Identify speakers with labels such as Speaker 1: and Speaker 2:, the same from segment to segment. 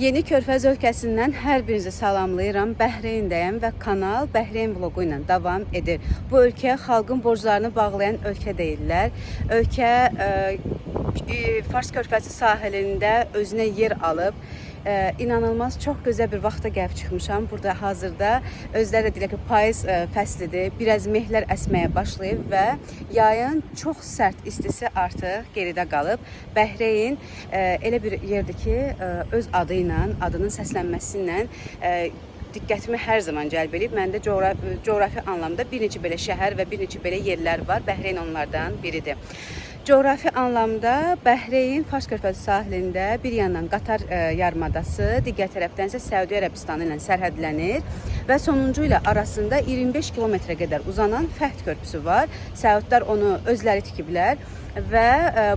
Speaker 1: Yeni Körfəz ölkəsindən hər birinizi salamlayıram. Bəhreyndəyəm və kanal Bəhreyn vlogu ilə davam edir. Bu ölkə xalqın borclarını bağlayan ölkə deyirlər. Ölkə Fars Körfəzi sahilində özünə yer alıb. İnanılmaz çox gözəl bir vaxta gəlib çıxmışam. Burada hazırda özləri də deyirlər ki, payız fəslidir. Biraz mehlər əsməyə başlayıb və yayın çox sərt istisi artıq geridə qalıb. Bəhreyn elə bir yerdir ki, öz adı ilə, adının səslənməsi ilə diqqətimi hər zaman cəlb edib. Məndə coğrafi anlamda bir neçə belə şəhər və bir neçə belə yerlər var. Bəhreyn onlardan biridir. Coğrafi anlamda Bəhreyn Fars Körfəzi sahilində bir yandan Qatar yarımadası, digər tərəfdən isə Səudiyyə Ərəbistanı ilə sərhədlənir və sonuncu ilə arasında 25 kilometrə qədər uzanan Fəhd körpüsü var. Səudlar onu özləri tikiblər və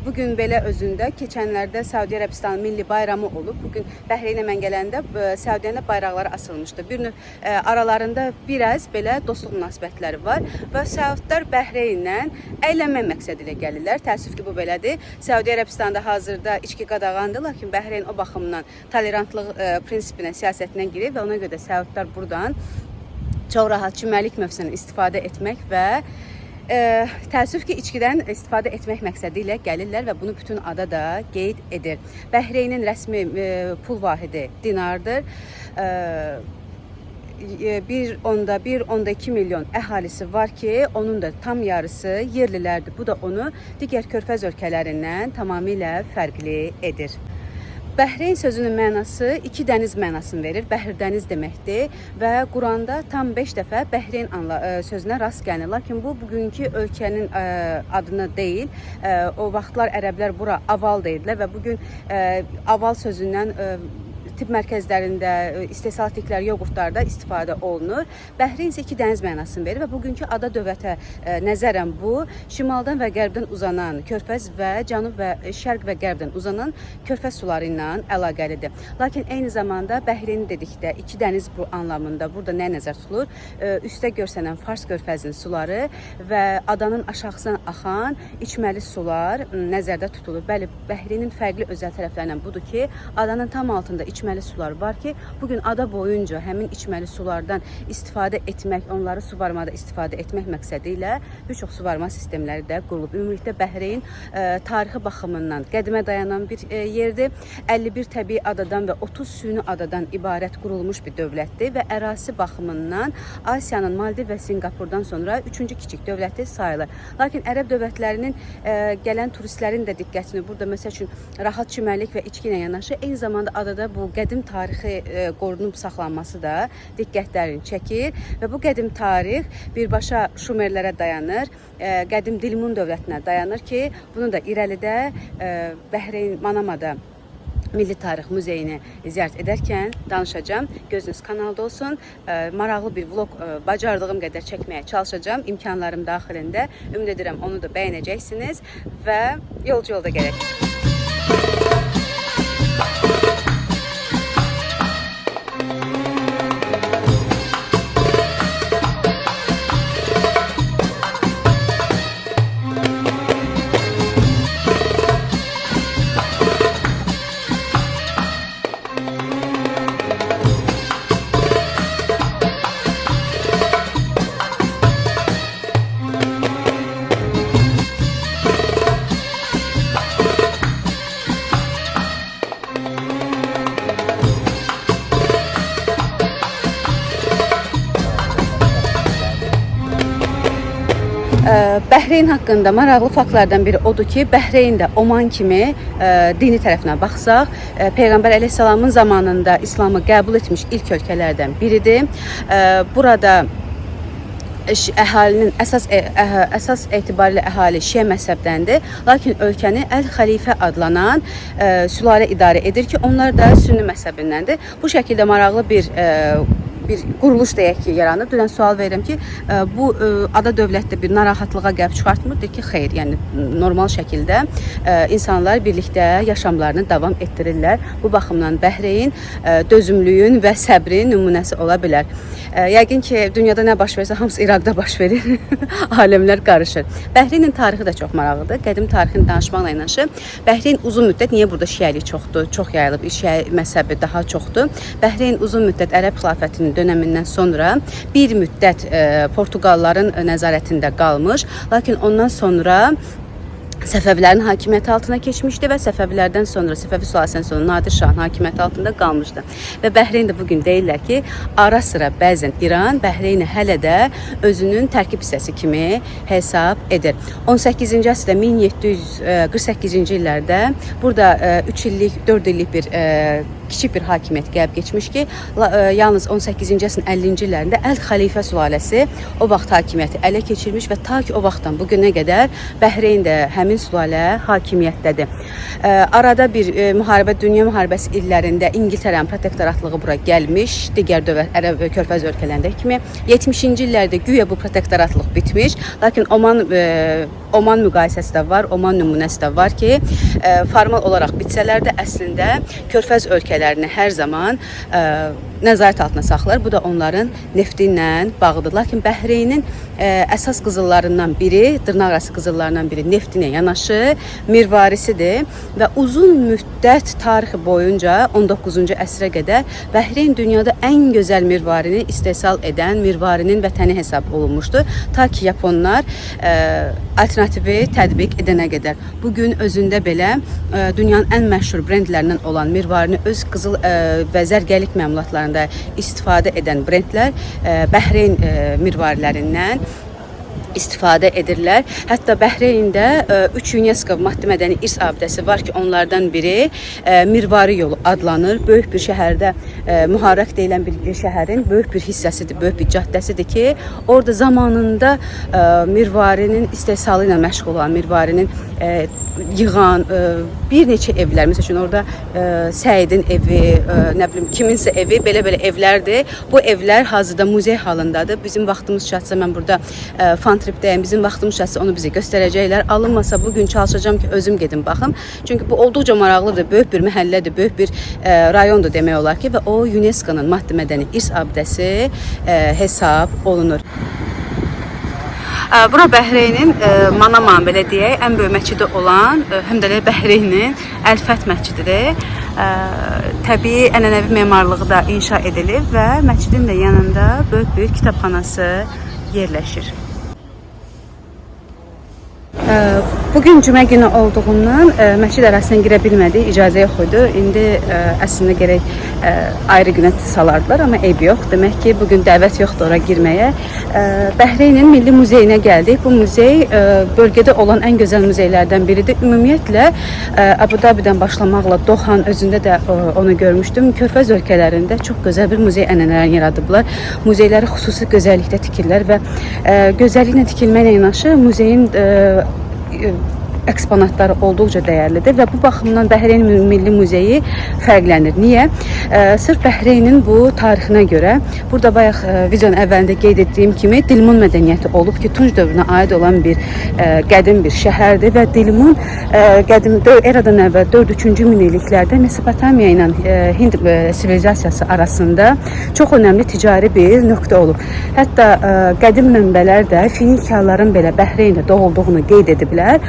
Speaker 1: bugün belə özündə keçənlərdə Səudiyyə Ərəbistanı milli bayramı olub. Bugün Bəhreynə mən gələndə Səudiyyənin bayraqları asılmışdı. Bir növ aralarında biraz belə dostluq münasibətləri var və Səudlar Bəhreynlə əylənmə məqsədi ilə gəlirlər. Təəssüf ki, bu belədir. Səudiyyə Ərəbistanında hazırda içki qadağandır, lakin Bəhreyn o baxımdan tolerantlıq prinsipinə, siyasətinə girir və ona görə də Səudlar buradan çox rahat çimərlik mövsümündən istifadə etmək və təəssüf ki, içkidən istifadə etmək məqsədi ilə gəlirlər və bunu bütün ada da qeyd edir. Bəhreynin rəsmi pul vahidi dinardır. 1,1-1,2 milyon əhalisi var ki, onun da tam yarısı yerlilərdir. Bu da onu digər körfəz ölkələrindən tamamilə fərqli edir. Bəhreyn sözünün mənası iki dəniz mənasını verir. Bəhr dəniz deməkdir və Quranda tam 5 dəfə Bəhreyn sözünə rast gəlinir. Lakin bu bugünkü ölkənin adını deyil. O vaxtlar ərəblər bura aval deyirlər və bugün aval sözündən tibb mərkəzlərində, istehsalatdikləri yoğurtlarda istifadə olunur. Bəhreyn isə iki dəniz mənasını verir və bugünkü ada dövlətə nəzərən bu, şimaldan və qərbdən uzanan körfəz və cənub və şərq və qərbdən uzanan körfəz suları ilə əlaqəlidir. Lakin eyni zamanda Bəhreyni dedikdə iki dəniz bu anlamında burada nə nəzər tutulur? Üstə görsənən Fars körfəzinin suları və adanın aşağısından axan içməli sular nəzərdə tutulur. Bəli, Bəhreynin fərqli özəl tərəflərindən budur ki, adanın tam altında içməli sular var ki, bugün ada boyunca həmin içməli sulardan istifadə etmək, onları suvarmada istifadə etmək məqsədi ilə bir çox suvarma sistemləri də qurulub. Ümumilikdə Bəhreyn tarixi baxımından qədimə dayanan bir yerdir. 51 təbii adadan və 30 süni adadan ibarət qurulmuş bir dövlətdir və ərazisi baxımından Asiyanın Maldiv və Sinqapurdan sonra 3-cü kiçik dövləti sayılır. Lakin ərəb dövlətlərinin gələn turistlərin də diqqətini burada məsəl üçün rahat çimərlik və içki ilə yanaşı, eyni zamanda adada bu qədim tarixi qorunub saxlanması da diqqətlərini çəkir və bu qədim tarix birbaşa Şumerlərə dayanır, qədim Dilmun dövlətinə dayanır ki, bunu da irəlidə Bəhreyn Manamada Milli Tarix Muzeyini ziyarət edərkən danışacağım. Gözünüz kanalda olsun. Maraqlı bir vlog bacardığım qədər çəkməyə çalışacağım. İmkanlarım daxilində. Ümid edirəm onu da bəyənəcəksiniz və yolcu yolda gələk. Bəhreyn haqqında maraqlı faktlardan biri odur ki, Bəhreyn də Oman kimi dini tərəfinə baxsaq, Peyğəmbər əleyhissalamın zamanında İslamı qəbul etmiş ilk ölkələrdən biridir. Burada əhalinin əsas etibarilə əhali Şiə məzhəbdəndir. Lakin ölkəni Əl-Xəlifə adlanan sülalə idarə edir ki, onlar da Sünni məzhəbindəndir. Bu şəkildə maraqlı bir bir quruluş deyək ki, yaranır. Dünən sual verirəm ki, bu ada dövlətdə bir narahatlığa gəlib çıxartmırdır ki, xeyr, yəni normal şəkildə insanlar birlikdə yaşamlarını davam etdirirlər. Bu baxımdan Bəhreyn dözümlüyün və səbrin nümunəsi ola bilər. Yəqin ki, dünyada nə baş verirsə, hamısı İraqda baş verir. Aləmlər qarışır. Bəhreynin tarixi də çox maraqlıdır. Qədim tarixini danışmaqla yanaşı, Bəhreyn uzun müddət, niyə burada şiəlik çoxdur, çox yayılıb, şiə məzhəbi daha çoxdur. Bəhreyn uzun müddət Ərəb xilafətinin dönəmindən sonra bir müddət Portuqalların nəzarətində qalmış, lakin ondan sonra Səfəvilərin hakimiyyəti altına keçmişdi və Səfəvilərdən sonra, Səfəvi sülaləsindən sonra Nadir Şahın hakimiyyəti altında qalmışdı. Və Bəhreyn də bugün deyirlər ki, ara sıra bəzən İran Bəhreyni hələ də özünün tərkib hissəsi kimi hesab edir. 18-ci əsrdə 1748-ci illərdə burada 3 illik, 4 illik bir kiçik bir hakimiyyət gəlib geçmiş ki, yalnız 18-ci əsrin 50-ci illərində Əl-Xəlifə sülaləsi o vaxt hakimiyyəti ələ keçirmiş və ta ki o vaxtdan bugünə qədər Bəhreyn də həmin sülalə hakimiyyətdədir. Arada bir müharibə, dünya müharibəsi illərində İngiltərənin protektoratlığı bura gəlmiş, digər dövlət, Ərəb və Körfəz ölkələrində kimi 70-ci illərdə güya bu protektoratlıq bitmiş, lakin Oman müqayisəsi də var, Oman nümunəsi də var ki, formal olaraq bitsələr də əslində Körfəz ölkələrini hər zaman nəzarət altına saxlar. Bu da onların nefti ilə bağlıdır. Lakin Bəhreynin əsas qızıllarından biri, dırnaqarası qızıllarından biri neftinə yanaşı mirvarisidir və uzun müddət tarixi boyunca 19-cu əsrə qədər Bəhreyn dünyada ən gözəl mirvarini istehsal edən mirvarinin vətəni hesab olunmuşdur. Ta ki Yaponlar alternativi tətbiq edənə qədər. Bugün özündə belə dünyanın ən məşhur brendlərindən olan mirvarini öz qızıl və zərgərlik məmulatlarında istifadə edən brendlər Bəhreyn mirvarilərindən istifadə edirlər. Hətta Bəhreyndə 3 UNESCO maddi mədəni irs abidəsi var ki, onlardan biri Mirvari yolu adlanır. Böyük bir şəhərdə, Muharraq deyilən bir şəhərin böyük bir hissəsidir, böyük bir caddəsidir ki, orada zamanında mirvarinin istehsalı ilə məşğul olan, mirvarinin yığan bir neçə evlər, məsəl üçün orada Səidin evi, nə bilim kiminsə evi, belə evlərdir. Bu evlər hazırda muzey halındadır. Bizim vaxtımız çatsa, mən burada Fantripdəyim, bizim vaxtımız çatsa onu bizə göstərəcəklər. Alınmasa bugün çalışacağım ki, özüm gedim baxım. Çünki bu olduqca maraqlıdır, böyük bir məhəllədir, böyük bir rayondur demək olar ki, və o UNESCO-nun maddi mədəni irs abidəsi hesab olunur. Bura Bəhreynin Manaman belə deyək, ən böyük məscidi olan, həm də Bəhreynin Əl-Fət məscididir. Təbii ənənəvi memarlığı da inşa edilib və məscidin də yanında böyük bir kitabxanası yerləşir. Bugün cümə günü olduğundan məscid ərazisinə girə bilmədik, icazə yox idi. İndi əslində gərək ayrı günə salardılar, amma eyb yox. Demək ki, bugün dəvət yoxdur ora girməyə. Bəhreynin Milli Muzeyinə gəldik. Bu muzey bölgədə olan ən gözəl muzeylərdən biridir. Ümumiyyətlə, Abu Dhabi'dən başlamaqla Dohan özündə də onu görmüşdüm. Körfəz ölkələrində çox gözəl bir muzey ənənələrini yaradıblar. Muzeyləri xüsusi gözəllikdə tikirlər və gözəlliklə tikilməklə yanaşı muzeyin eksponatları olduqca dəyərlidir və bu baxımdan Bəhreyn Milli Muzeyi fərqlənir. Niyə? Sırf Bəhreynin bu tarixinə görə, burada bayaq videonun əvvəlində qeyd etdiyim kimi Dilmun mədəniyyəti olub ki, Tunc dövrünə aid olan bir qədim bir şəhərdir və Dilmun qədim eradan əvvəl 4-3-cü minilliklərdə Mesopotamiya ilə Hind sivilizasiyası arasında çox önəmli ticari bir nöqtə olub. Hətta qədim mənbələr də Finikiyalıların belə Bəhreyndə doğulduğunu qeyd ediblər.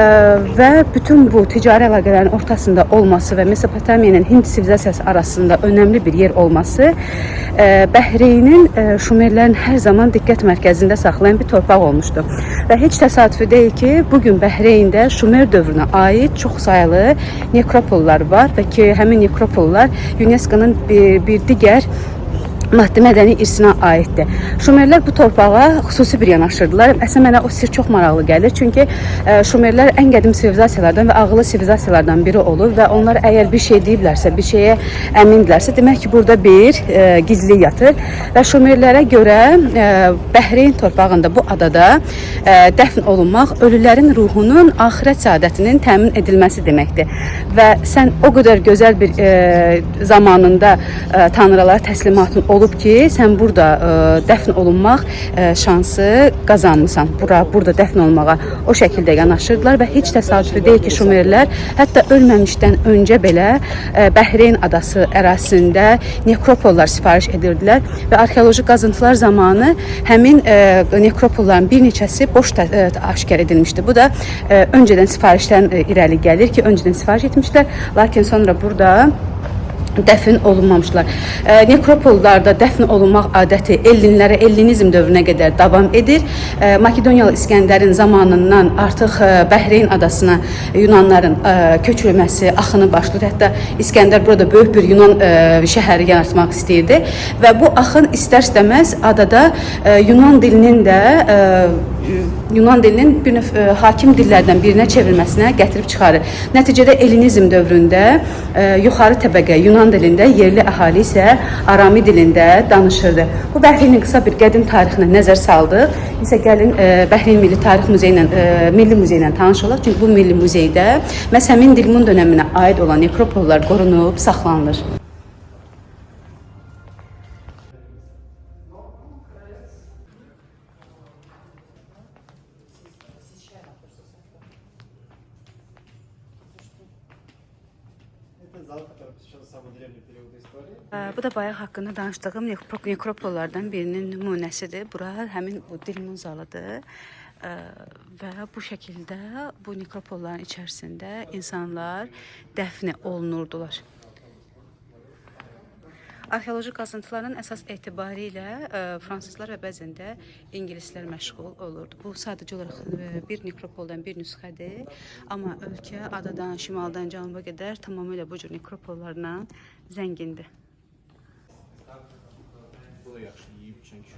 Speaker 1: Və bütün bu ticari əlaqələrin ortasında olması və Mesopotamiya ilə Hind sivilizasiyası arasında önəmli bir yer olması Bəhreynin Şumerlərin hər zaman diqqət mərkəzində saxlayan bir torpaq olmuşdu. Və heç təsadüfi deyil ki, bugün Bəhreyndə Şumer dövrünə aid çox sayılı nekropollar var və ki, həmin nekropollar UNESCO-nun bir digər maddi mədəni irsinə aiddir. Şumerlər bu torpağa xüsusi bir yanaşırdılar. Əslində mənə o sir çox maraqlı gəlir. Çünki Şumerlər ən qədim sivilizasiyalardan və ağıllı sivilizasiyalardan biri olur və onlar əgər bir şey deyiblərsə, bir şeyə əmindirlərsə, demək ki, burada bir gizli yatır. Və Şumerlərə görə Bəhreyn torpağında, bu adada dəfn olunmaq ölülərin ruhunun axirət səadətinin təmin edilməsi deməkdir. Və sən o qədər gözəl bir zamanında tanrılara təslimatın olub ki, sən burada dəfn olunmaq şansı qazanmısan. Burada dəfn olmağa o şəkildə yanaşırdılar və heç təsadüfi deyil ki, Şumerlər hətta ölməmişdən öncə belə Bəhreyn adası ərazisində nekropollar sifariş edirdilər və arxeoloji qazıntılar zamanı həmin nekropolların bir neçəsi boş aşkar edilmişdi. Bu da öncədən sifarişdən irəli gəlir ki, öncədən sifariş etmişlər, lakin sonra burada dəfn olunmamışlar. Nekropollarda dəfn olunmaq adəti ellinlərə, ellinizm dövrünə qədər davam edir. Makedoniyalı İskəndərin zamanından artıq Bəhreyn adasına Yunanların köçürülməsi, axını başlayır. Hətta İskəndər burada böyük bir Yunan şəhəri yaratmaq istəyirdi və bu axın istər-istəməz adada Yunan dilinin bir növ hakim dillərdən birinə çevrilməsinə gətirib çıxarır. Nəticədə ellinizm dövründə yuxarı təbəqə Yunan dilində, yerli əhali isə Arami dilində danışırdı. Bu Bəhreynin qısa bir qədim tarixinə nəzər saldıq. İsə gəlin Bəhreyn Milli Tarix Milli Muzeyi ilə tanış olaq. Çünki bu milli muzeydə məhz həmin Dilmun dönəminə aid olan nekropollar qorunub, saxlanılır. Bu da bayaq haqqında danışdığım nekropollardan birinin nümunəsidir. Bura həmin bu Dilmun zalıdır və bu şəkildə bu nekropolların içərisində insanlar dəfn olunurdular. Arxeoloji qazıntıların əsas etibarı ilə fransızlar və bəzən də ingilislər məşğul olurdu. Bu sadəcə olaraq bir nekropoldan bir nüsxədir, amma ölkə adadan, şimaldan, cənuba qədər tamamilə bu cür nekropollarla zəngindir.
Speaker 2: Bu da yaxşı yeyib içən kişi.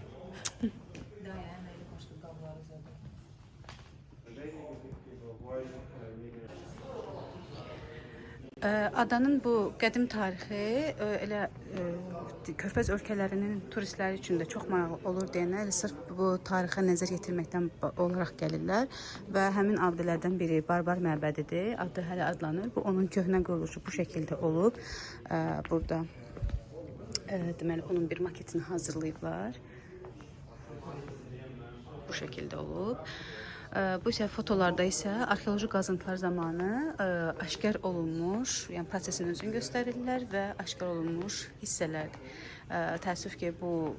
Speaker 1: Adanın bu qədim tarixi elə Körfəz ölkələrinin turistləri üçün də çox maraqlı olur deyənlər sırf bu tarixə nəzər yetirməkdən olaraq gəlirlər və həmin abidələrdən biri Barbar məbədidir. Adı hələ adlanır. Bu onun köhnə quruluşu bu şəkildə olub. Burada deməli onun bir maketini hazırlayıblar. Bu şəkildə olub. Bu isə fotolarda isə arxeoloji qazıntılar zamanı aşkar olunmuş, yəni prosesin özünü göstərirlər və aşkar olunmuş hissələrdir. Təəssüf ki, bu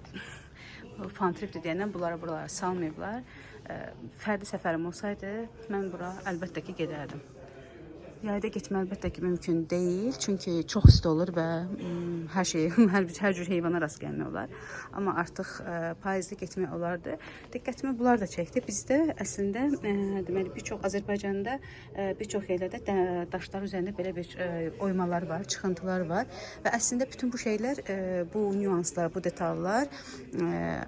Speaker 1: fantripdir deyəndən buralara salmayıblar. Fərdi səfərim olsaydı, mən bura əlbəttə ki, gedərdim. Yayda getmə əlbəttə ki, mümkün deyil, çünki çox isti olur və hər cür heyvana rast gəlmək olar. Amma artıq payızda getmək olardı. Diqqətimi bunlar da çəkdi. Bizdə əslində deməli bir çox Azərbaycanda bir çox yerlərdə daşlar üzərində belə bir oymalar var, çıxıntılar var və əslində bütün bu şeylər, bu nüanslar, bu detallar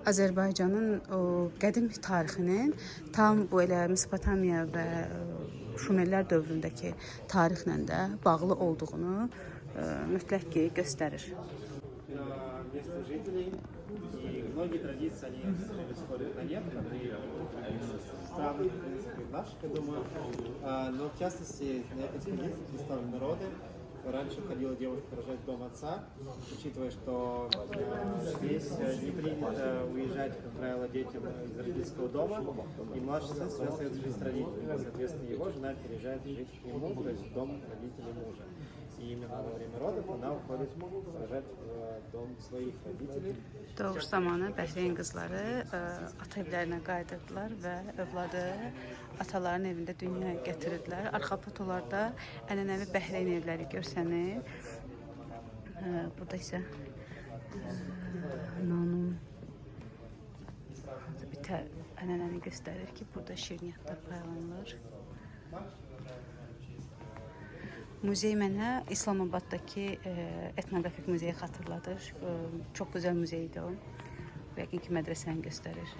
Speaker 1: Azərbaycanın o qədim tarixinin tam bu elə Mesopotamiya və Şumerlər dövründəki tarixlə də bağlı olduğunu mütləq ki göstərir.
Speaker 3: Многие традиции, они происходят на нет, странно, в принципе, в наших, я думаю. Но в частности, на этой экспедиции представлены народы. Раньше ходила девушка рожать в дом отца, учитывая, что здесь не принято уезжать, как правило, детям из родительского дома, и младший сын остается жить с родителями. Соответственно, его жена переезжает жить к нему, то есть в дом родителей мужа. И именно во время родов она уходит рожать в dom своих родителей.
Speaker 1: Doğuş zamanı Bəhreyn qızları ata evlərinə qayıdırdılar və övladı ataların evində dünyaya gətirirdilər. Arxa fotolarda ənənəvi Bəhreyn evləri görsənir. Burada isə nanun bir ənənəni göstərir ki, burada şirniyyatlar paylanılır. Muzey mənə İslamabaddakı etnoqrafik muzeyi xatırladır. Çox gözəl muzeydir o. Yəqin ki, mədrəsəni göstərir.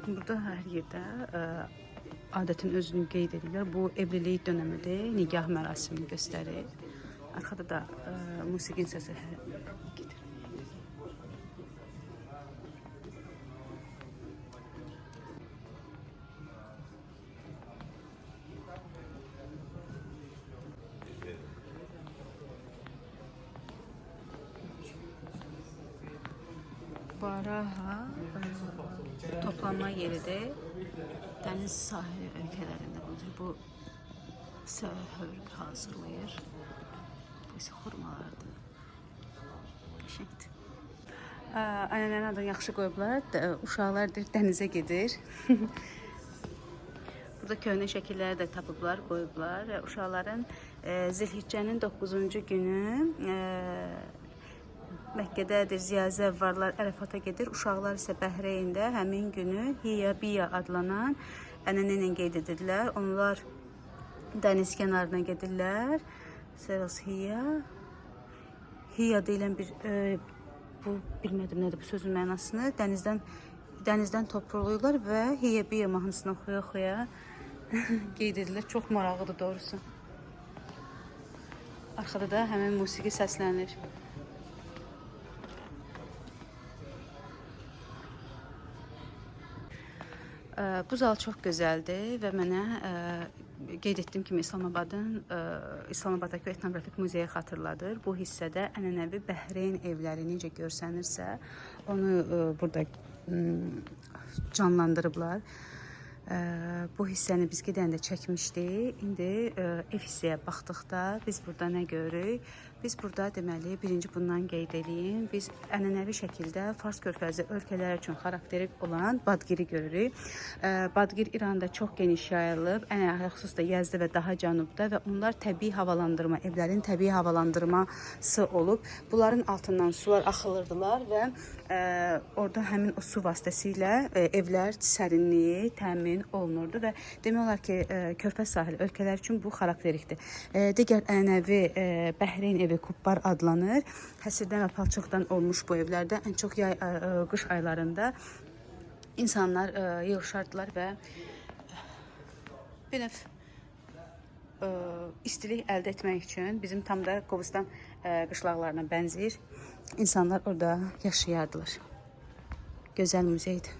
Speaker 1: Burada hər yerdə adətin özünü qeyd edirlər. Bu evlilik dönəmidir, nigah mərasimini göstərir. Arxada da musiqin səsi gedir. Faraha toplanma yeridir. Dəniz sahili ölkələrində bu səhər hazırlayır. Bu isə xurmalardır. Qəşəngdir. Annenin adını yaxşı qoyublar. Uşaqlar dənizə gedir. Burada köhnə şəkilləri də tapıblar, qoyublar. Uşaqların Zilhiccənin 9-cu günü Məkkədədir, ziyazə varlar, Ərəfata gedir. Uşaqlar isə Bəhreyndə həmin günü Hiya-Biya adlanan ənənə ilə qeyd edirlər. Onlar dəniz kənarına gedirlər. Səras Hiya deyilən bir bu bilmədim nədir bu sözün mənasını. Dənizdən toparlayırlar və Hiya-Biya mahnısını oxuya-oxuya qeyd edirlər. Çox maraqlıdır doğrusu. Arxada da həmin musiqi səslənir. Bu zal çox gözəldir və mənə qeyd etdiyim kimi İslamabadakı etnografik muzeyi xatırladır. Bu hissədə ənənəvi Bəhreyn evləri necə görsənirsə, onu burada canlandırıblar. Bu hissəni biz gedəndə çəkmişdik. İndi ev hissəyə baxdıqda biz burada nə görürük? Biz burada deməli birinci bundan qeyd edeyim. Biz ənənəvi şəkildə Fars körfəzi ölkələri üçün xarakterik olan Badgiri görürük. Badgir İranda çox geniş yayılıb, xüsusilə Yəzdə və daha cənubda və onlar təbii havalandırma, evlərin təbii havalandırması olub. Bunların altından sular axılırdılar və orada həmin o su vasitəsilə evlər sərinliyi təmin olunurdu və demək olar ki, körfəz sahili ölkələr üçün bu xarakterikdir. Digər ənənəvi Bəhreyn evi Kubbar adlanır. Həsirdən və palçıqdan olmuş bu evlərdə ən çox qış aylarında insanlar yığışardılar və bir növ istilik əldə etmək üçün bizim tam da Qobustan qışlaqlarına bənzəyir. İnsanlar orada yaşayardılar. Gözəl muzeydir.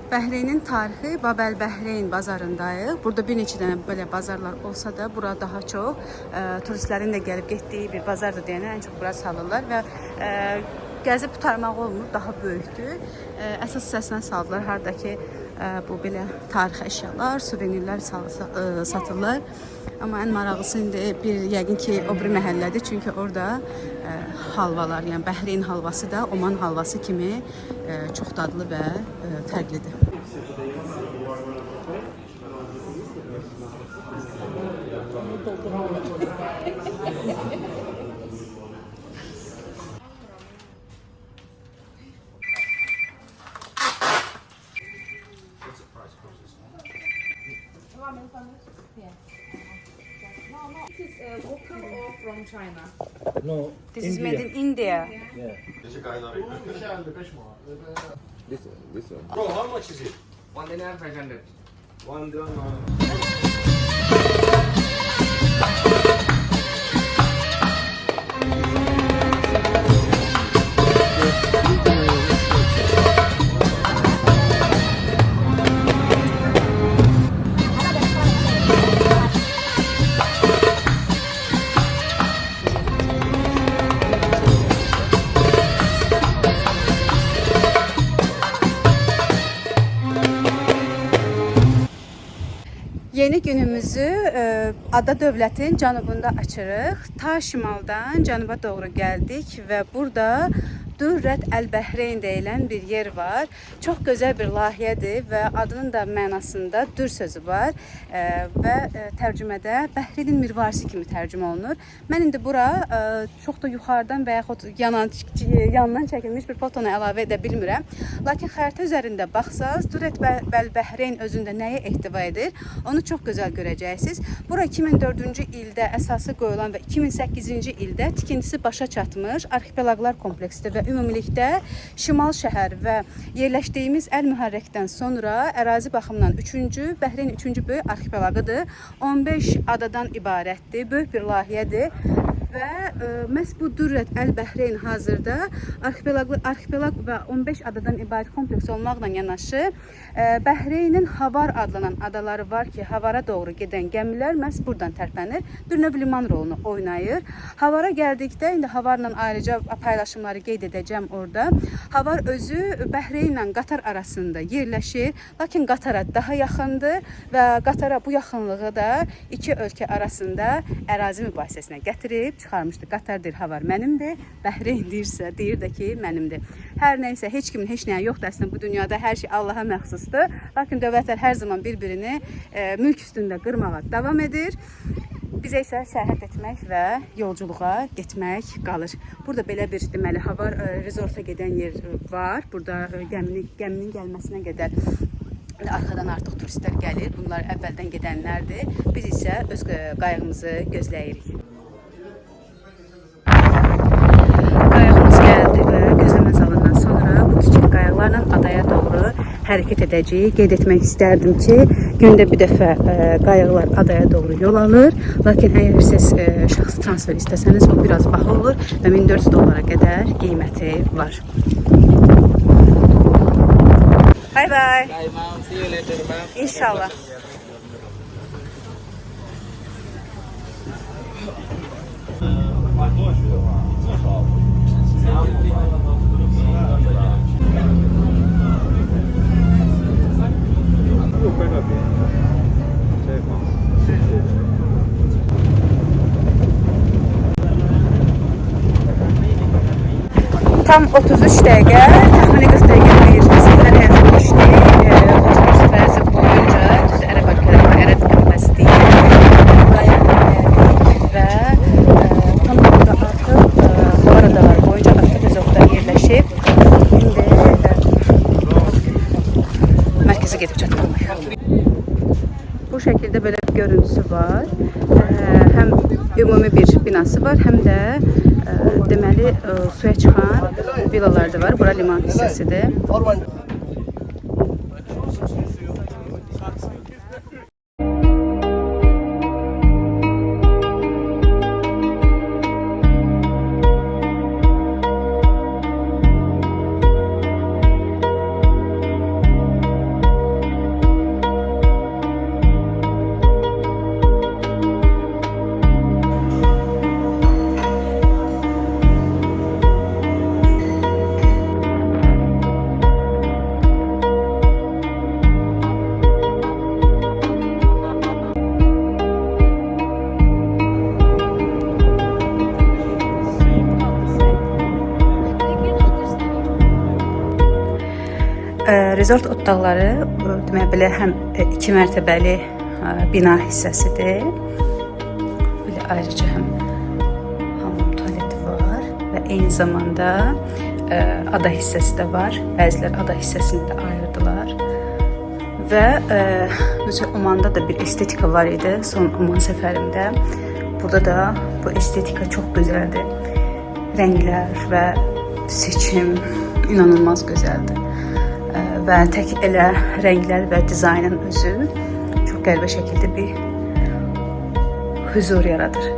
Speaker 1: Bəhreynin tarixi Babel-Bəhreyn bazarındayıq. Burada bir neçə dənə belə bazarlar olsa da, bura daha çox turistlərin də gəlib getdiyi bir bazardır deyənə ən çox bura salırlar və gəzib qurtarmaq olmur, daha böyükdür. Əsas hissəsinə saldılar, hardakı bu belə tarixi əşyalar, suvenirlər satırlar. Amma ən maraqlısı indi yəqin ki, o bir məhəllədir, çünki orada halvalar, yəni Bəhreyn halvası da Oman halvası kimi çox dadlı və fərqlidir.
Speaker 4: This is local or from China?
Speaker 5: No,
Speaker 1: This is made in India.
Speaker 5: Yeah.
Speaker 6: This one.
Speaker 2: Bro, how much is it?
Speaker 6: 1 dinar 500.
Speaker 2: One dinar.
Speaker 1: Yeni günümüzü ada dövlətin cənubunda açırıq. Ta şimaldan cənuba doğru gəldik və burada Dürrət Əl-Bəhreyn deyilən bir yer var. Çox gözəl bir layihədir və adının da mənasında dür sözü var və tərcümədə Bəhreynin mirvarisi kimi tərcümə olunur. Mən indi bura çox da yuxarıdan və yaxud yandan çəkilmiş bir fotonu əlavə edə bilmirəm. Lakin xəritə üzərində baxsaz, Dürrət Əl-Bəhreyn özündə nəyə ehtiva edir, onu çox gözəl görəcəksiniz. Bura 2004-cü ildə əsası qoyulan və 2008-ci ildə tikintisi başa çatmış arxipelaqlar kompleksidir və ümumilikdə Şimal şəhər və yerləşdiyimiz Əl-Mühərrəkdən sonra ərazi baxımından 3-cü, Bəhreyn 3-cü böyük arxipelaqıdır. 15 adadan ibarətdir, böyük bir layihədir. Və məhz bu Dürrət Əl-Bəhreyn hazırda arxipelaq və 15 adadan ibarət kompleks olmaqla yanaşı Bəhreynin Havar adlanan adaları var ki, Havara doğru gedən gəmilər məhz buradan tərpənir. Bir növ liman rolunu oynayır. Havara gəldikdə indi Havarla ayrıca paylaşımları qeyd edəcəm orada. Havar özü Bəhreyinlə Qatar arasında yerləşir, lakin Qatara daha yaxındır və Qatara bu yaxınlığı da iki ölkə arasında ərazi mübahisəsinə gətirib çıxarmışdı. Qatar deyir, Havar mənimdir, Bəhreyn deyirsə, deyir də ki, mənimdir. Hər nəysə, heç kimin heç nəyə yoxdur əslində bu dünyada, hər şey Allaha məxsusdur. Lakin dövlətlər hər zaman bir-birini mülk üstündə qırmağa davam edir. Bizə isə səyahət etmək və yolculuğa getmək qalır. Burada belə bir deməli Havar resorta gedən yer var. Burada gəminin gəlməsinə qədər arxadan artıq turistlər gəlir. Bunlar əvvəldən gedənlərdir. Biz isə öz qayğımızı gözləyirik. Qayığımız gəldi və gözləmə zalından sonra bu kiçik qayıqlarla adaya doğru hərəkət edəcəyik. Qeyd etmək istərdim ki, gündə bir dəfə qayıqlar adaya doğru yol alır. Lakin əgər siz şəxsi transfer istəsəniz, bu biraz baha olur və $1400 qədər qiyməti var. Bye bye.
Speaker 6: Bye, mom. See you later, mom.
Speaker 1: İnşallah. Tam 33 dəqiqə, təxminən 40 dəqiqə bir məsafə həyata keçdik. Xoşbaşı bəzi boyunca düz ərəb ölkələri, ərəb qitəsi deyil. Və tam burada artıq Havar adaları boyunca avtobüsdə yerləşib. İndi mərkəzə gedib çatmalıyıq. Bu şəkildə belə bir görüntüsü var. Həm ümumi bir binası var, həm də deməli suya çıxan villalar da var. Bura liman hissəsidir. Resort otaqları demək belə həm 2 mərtəbəli bina hissəsidir. Belə ayrıca həm hamam tualeti var və eyni zamanda ada hissəsi də var. Bəzilər ada hissəsini də ayırdılar. Və mesela Omanda da bir estetika var idi son Oman səfərimdə. Burada da bu estetika çox gözəldir. Rənglər və seçim inanılmaz gözəldir. Və tək elə rənglər və dizaynın özü çox qəribə şəkildə bir huzur yaradır.